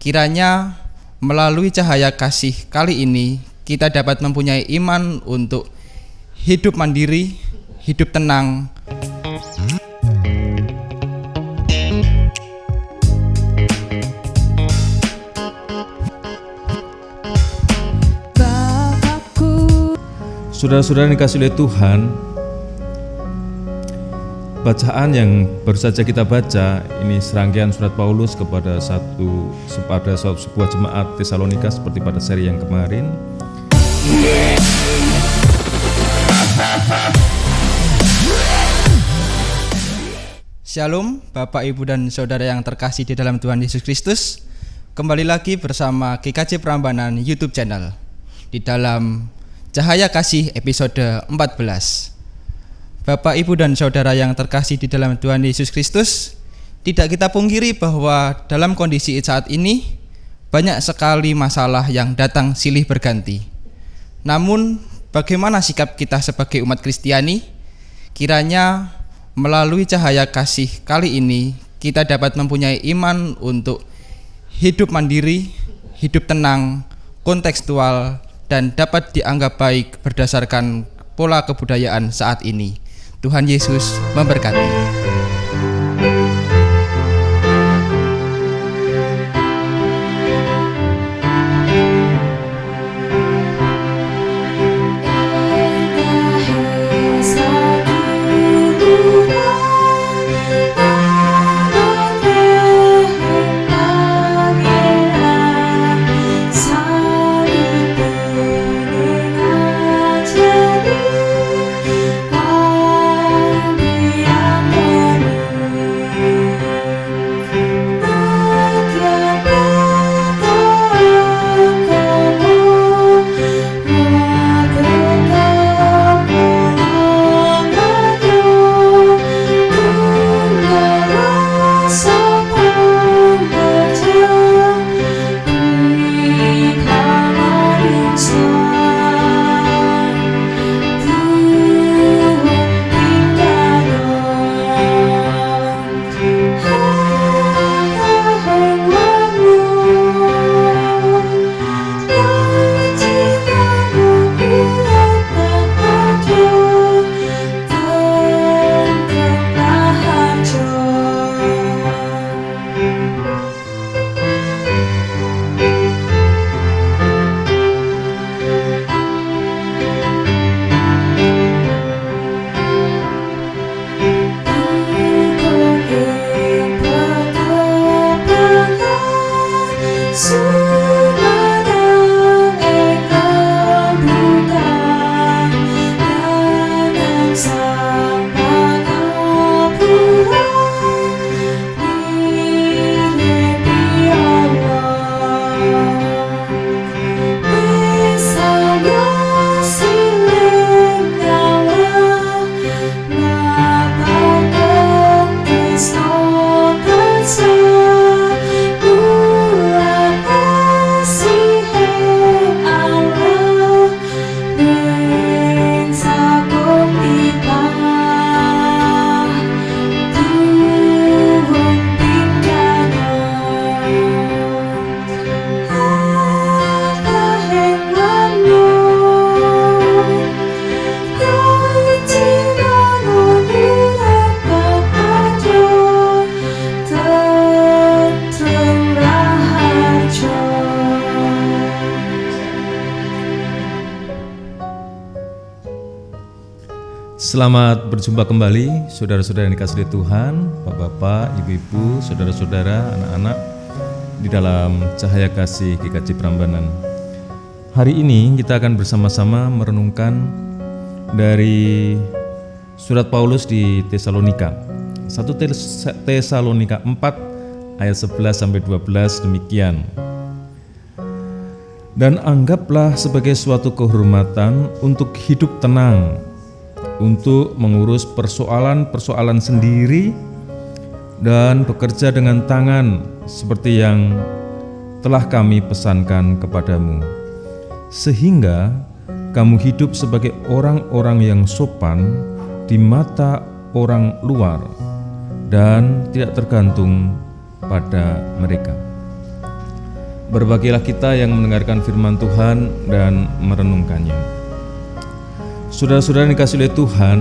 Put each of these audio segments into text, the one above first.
Kiranya melalui cahaya kasih kali ini kita dapat mempunyai iman untuk hidup mandiri, hidup tenang. Saudara-saudara yang dikasihi oleh Tuhan, bacaan yang baru saja kita baca ini serangkaian surat Paulus kepada sebuah jemaat Tesalonika seperti pada seri yang kemarin. Shalom Bapak, Ibu, dan Saudara yang terkasih di dalam Tuhan Yesus Kristus. Kembali lagi bersama GKJ Prambanan YouTube channel di dalam Cahaya Kasih episode 14. Bapak, Ibu, dan Saudara yang terkasih di dalam Tuhan Yesus Kristus, tidak kita pungkiri bahwa dalam kondisi saat ini banyak sekali masalah yang datang silih berganti. Namun bagaimana sikap kita sebagai umat Kristiani? Kiranya melalui cahaya kasih kali ini kita dapat mempunyai iman untuk hidup mandiri, hidup tenang, kontekstual, dan dapat dianggap baik berdasarkan pola kebudayaan saat ini. Tuhan Yesus memberkati. Selamat berjumpa kembali saudara-saudara yang dikasihi Tuhan, Bapak-bapak, Ibu-ibu, saudara-saudara, anak-anak di dalam Cahaya Kasih GKJ Prambanan. Hari ini kita akan bersama-sama merenungkan dari surat Paulus di Tesalonika. 1 Tesalonika 4 ayat 11 sampai 12 demikian. Dan anggaplah sebagai suatu kehormatan untuk hidup tenang, untuk mengurus persoalan-persoalan sendiri dan bekerja dengan tangan seperti yang telah kami pesankan kepadamu, sehingga kamu hidup sebagai orang-orang yang sopan di mata orang luar dan tidak tergantung pada mereka. Berbahagialah kita yang mendengarkan firman Tuhan dan merenungkannya. Saudara-saudara yang dikasihi oleh Tuhan,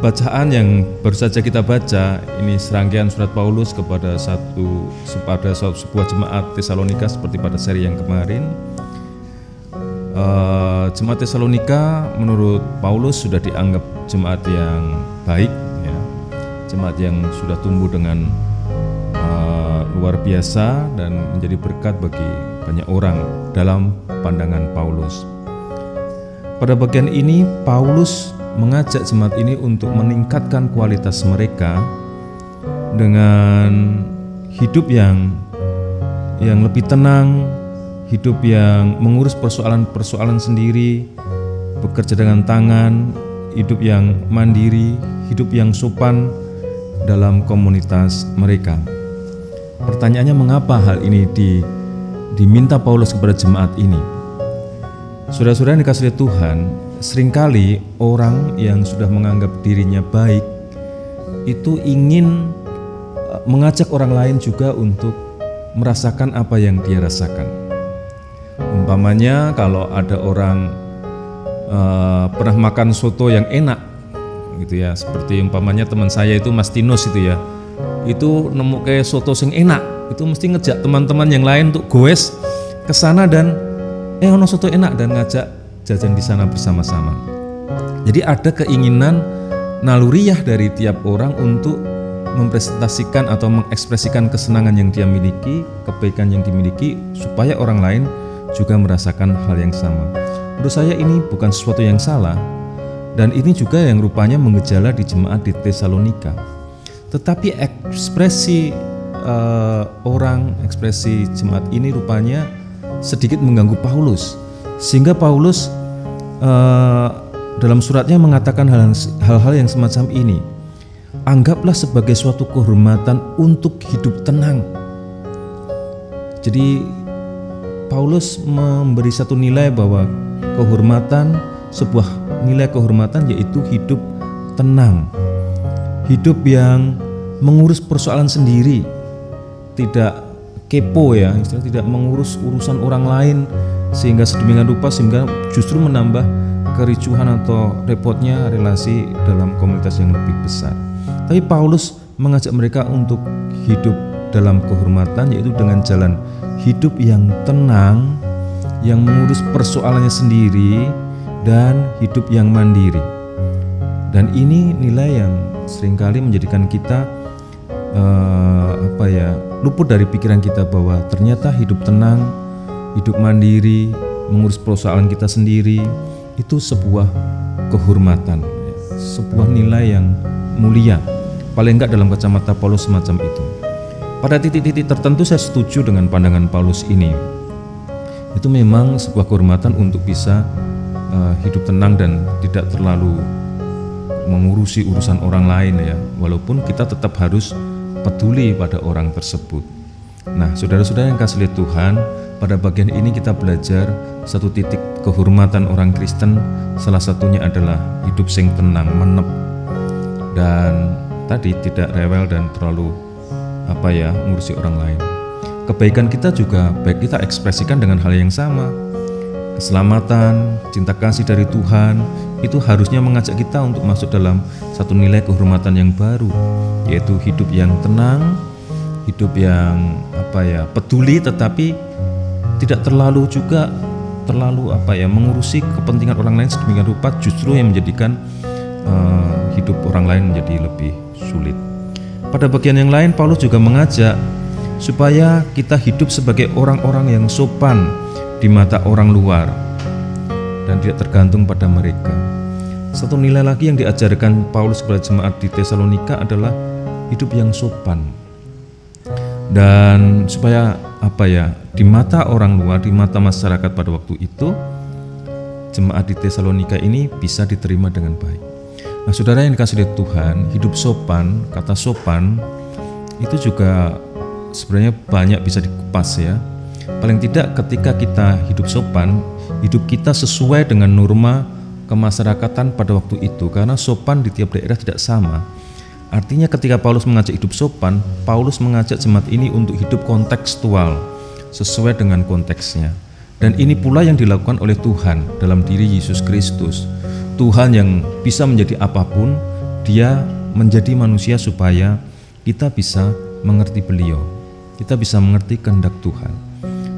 bacaan yang baru saja kita baca ini serangkaian surat Paulus kepada sebuah jemaat Tesalonika seperti pada seri yang kemarin. Jemaat Tesalonika menurut Paulus sudah dianggap jemaat yang baik, ya. Jemaat yang sudah tumbuh dengan luar biasa dan menjadi berkat bagi banyak orang dalam pandangan Paulus. Pada bagian ini Paulus mengajak jemaat ini untuk meningkatkan kualitas mereka dengan hidup yang lebih tenang, hidup yang mengurus persoalan-persoalan sendiri, bekerja dengan tangan, hidup yang mandiri, hidup yang sopan dalam komunitas mereka. Pertanyaannya, mengapa hal ini diminta Paulus kepada jemaat ini? Saudara-saudara yang dikasihi Tuhan, seringkali orang yang sudah menganggap dirinya baik itu ingin mengajak orang lain juga untuk merasakan apa yang dia rasakan. Umpamanya kalau ada orang pernah makan soto yang enak gitu ya, seperti umpamanya teman saya itu Mas Tinus itu ya, itu nemu kayak soto sing enak, itu mesti ngejak teman-teman yang lain untuk goes ke sana dan ono soto enak dan ngajak jajan di sana bersama-sama. Jadi ada keinginan naluriah dari tiap orang untuk mempresentasikan atau mengekspresikan kesenangan yang dia miliki, kebaikan yang dimiliki, supaya orang lain juga merasakan hal yang sama. Menurut saya ini bukan sesuatu yang salah, dan ini juga yang rupanya mengejala di jemaat di Tesalonika. Tetapi ekspresi ekspresi jemaat ini rupanya sedikit mengganggu Paulus, sehingga Paulus dalam suratnya mengatakan hal-hal yang semacam ini. Anggaplah sebagai suatu kehormatan untuk hidup tenang. Jadi Paulus memberi satu nilai bahwa sebuah nilai kehormatan yaitu hidup tenang, hidup yang mengurus persoalan sendiri, tidak kepo ya, tidak mengurus urusan orang lain sehingga sedemikian rupa sehingga justru menambah kericuhan atau repotnya relasi dalam komunitas yang lebih besar. Tapi Paulus mengajak mereka untuk hidup dalam kehormatan, yaitu dengan jalan hidup yang tenang, yang mengurus persoalannya sendiri dan hidup yang mandiri. Dan ini nilai yang seringkali menjadikan kita luput dari pikiran kita bahwa ternyata hidup tenang, hidup mandiri, mengurus persoalan kita sendiri itu sebuah kehormatan, sebuah nilai yang mulia. Paling enggak dalam kacamata Paulus semacam itu. Pada titik-titik tertentu saya setuju dengan pandangan Paulus ini. Itu memang sebuah kehormatan untuk bisa hidup tenang dan tidak terlalu mengurusi urusan orang lain ya, walaupun kita tetap harus peduli pada orang tersebut. Nah, saudara-saudara yang kasih Tuhan, pada bagian ini kita belajar satu titik kehormatan orang Kristen, salah satunya adalah hidup sing tenang, menep, dan tadi tidak rewel dan terlalu mengurusi orang lain. Kebaikan kita juga baik kita ekspresikan dengan hal yang sama. Keselamatan, cinta kasih dari Tuhan itu harusnya mengajak kita untuk masuk dalam satu nilai kehormatan yang baru, yaitu hidup yang tenang, hidup yang peduli tetapi tidak terlalu mengurusi kepentingan orang lain sedemikian rupa justru yang menjadikan hidup orang lain menjadi lebih sulit. Pada bagian yang lain Paulus juga mengajak supaya kita hidup sebagai orang-orang yang sopan di mata orang luar dan tidak tergantung pada mereka. Satu nilai lagi yang diajarkan Paulus kepada jemaat di Tesalonika adalah hidup yang sopan. Dan supaya di mata orang luar, di mata masyarakat pada waktu itu, jemaat di Tesalonika ini bisa diterima dengan baik. Nah, saudara yang dikasihi Tuhan, hidup sopan, kata sopan itu juga sebenarnya banyak bisa dikupas ya. Paling tidak ketika kita hidup sopan, hidup kita sesuai dengan norma kemasyarakatan pada waktu itu, karena sopan di tiap daerah tidak sama. Artinya ketika Paulus mengajak hidup sopan, Paulus mengajak jemaat ini untuk hidup kontekstual, sesuai dengan konteksnya. Dan ini pula yang dilakukan oleh Tuhan dalam diri Yesus Kristus. Tuhan yang bisa menjadi apapun, Dia menjadi manusia supaya kita bisa mengerti beliau. Kita bisa mengerti kehendak Tuhan.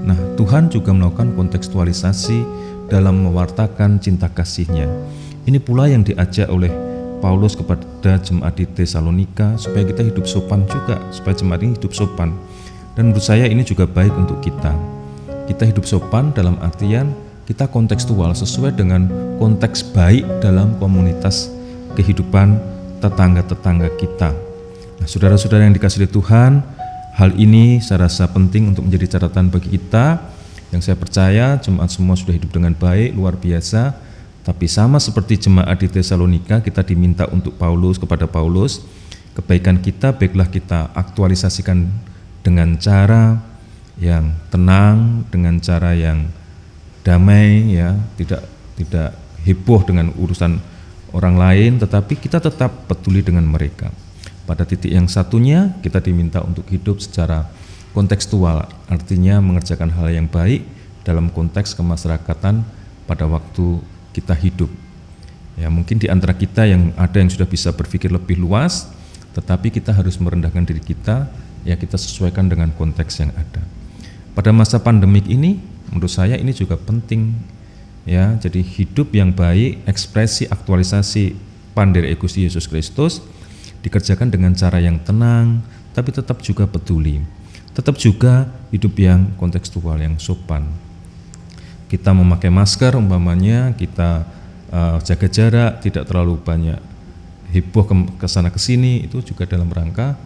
Nah, Tuhan juga melakukan kontekstualisasi dalam mewartakan cinta kasih-Nya. Ini pula yang diajak oleh Paulus kepada jemaat di Tesalonika, supaya kita hidup sopan juga, supaya jemaat ini hidup sopan. Dan menurut saya ini juga baik untuk kita. Kita hidup sopan dalam artian kita kontekstual sesuai dengan konteks baik dalam komunitas kehidupan tetangga-tetangga kita. Nah, saudara-saudara yang dikasihi oleh Tuhan, hal ini saya rasa penting untuk menjadi catatan bagi kita. Yang saya percaya jemaat semua sudah hidup dengan baik, luar biasa. Tapi sama seperti jemaat di Tesalonika, kita diminta untuk kepada Paulus, kebaikan kita baiklah kita aktualisasikan dengan cara yang tenang, dengan cara yang damai, ya, tidak heboh dengan urusan orang lain, tetapi kita tetap peduli dengan mereka. Pada titik yang satunya kita diminta untuk hidup secara kontekstual, artinya mengerjakan hal yang baik dalam konteks kemasyarakatan pada waktu kita hidup. Ya, mungkin di antara kita yang sudah bisa berpikir lebih luas, tetapi kita harus merendahkan diri kita, ya kita sesuaikan dengan konteks yang ada. Pada masa pandemik ini, menurut saya ini juga penting, ya. Jadi hidup yang baik, ekspresi aktualisasi Pandere Gusti Yesus Kristus dikerjakan dengan cara yang tenang, tapi tetap juga peduli. Tetap juga hidup yang kontekstual, yang sopan. Kita memakai masker umpamanya, kita jaga jarak, tidak terlalu banyak heboh ke sana ke sini, itu juga dalam rangka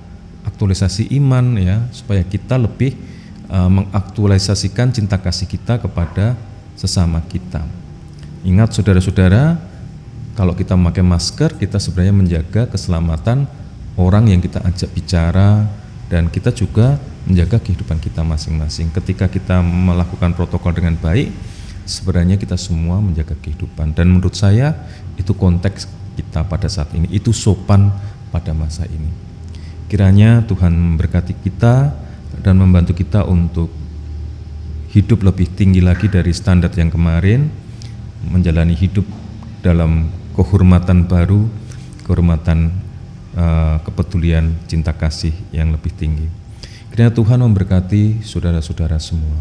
aktualisasi iman, ya, supaya kita lebih mengaktualisasikan cinta kasih kita kepada sesama kita. Ingat saudara-saudara, kalau kita memakai masker, kita sebenarnya menjaga keselamatan orang yang kita ajak bicara, dan kita juga menjaga kehidupan kita masing-masing. Ketika kita melakukan protokol dengan baik, sebenarnya kita semua menjaga kehidupan. Dan menurut saya itu konteks kita pada saat ini, itu sopan pada masa ini. Kiranya Tuhan memberkati kita dan membantu kita untuk hidup lebih tinggi lagi dari standar yang kemarin, menjalani hidup dalam kehormatan baru, kehormatan kepedulian cinta kasih yang lebih tinggi. Kiranya Tuhan memberkati saudara-saudara semua.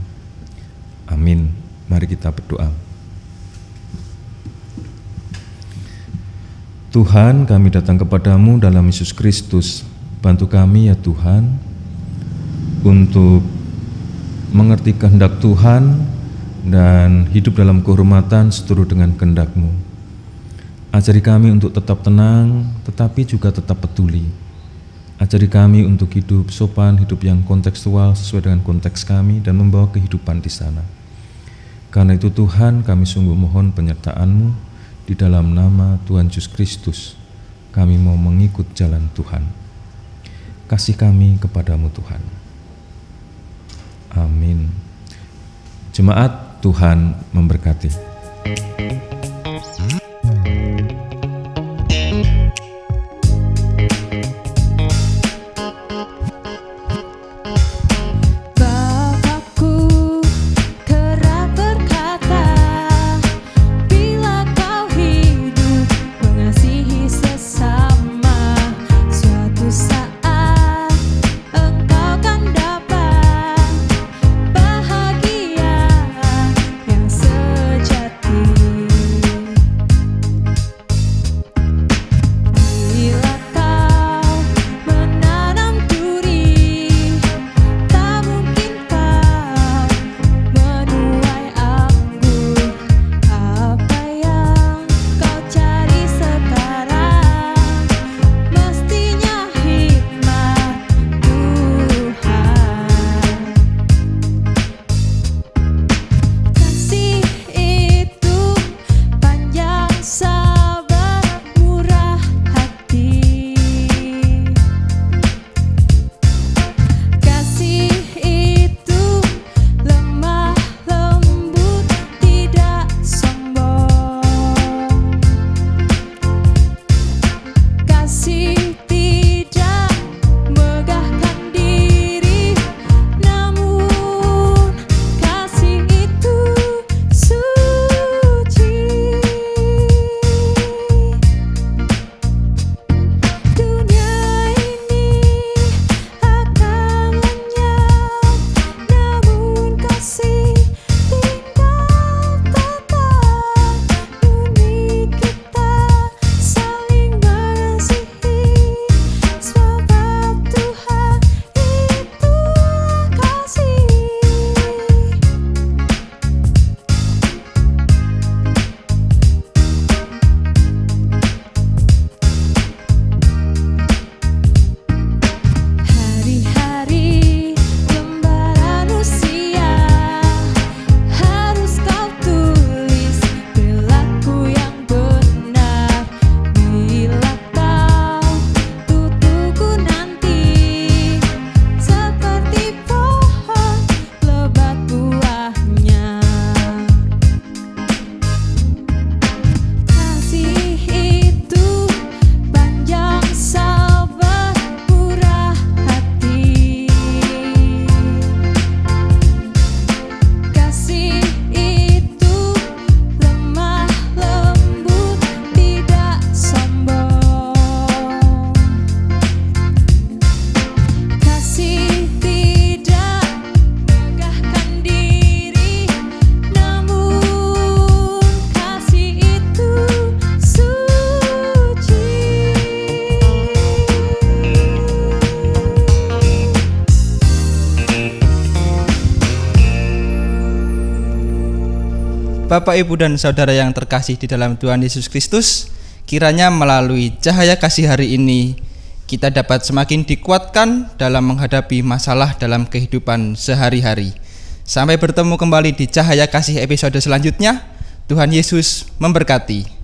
Amin. Mari kita berdoa. Tuhan, kami datang kepadamu dalam Yesus Kristus. Bantu kami ya Tuhan, untuk mengerti kehendak Tuhan dan hidup dalam kehormatan seturut dengan kehendak-Mu. Ajari kami untuk tetap tenang, tetapi juga tetap peduli. Ajari kami untuk hidup sopan, hidup yang kontekstual sesuai dengan konteks kami dan membawa kehidupan di sana. Karena itu Tuhan, kami sungguh mohon penyertaan-Mu di dalam nama Tuhan Yesus Kristus. Kami mau mengikut jalan Tuhan. Kasih kami kepadamu Tuhan. Amin. Jemaat, Tuhan memberkati. Bahagia yang sejati. Bapak, Ibu, dan saudara yang terkasih di dalam Tuhan Yesus Kristus, kiranya melalui cahaya kasih hari ini, kita dapat semakin dikuatkan dalam menghadapi masalah dalam kehidupan sehari-hari. Sampai bertemu kembali di cahaya kasih episode selanjutnya. Tuhan Yesus memberkati.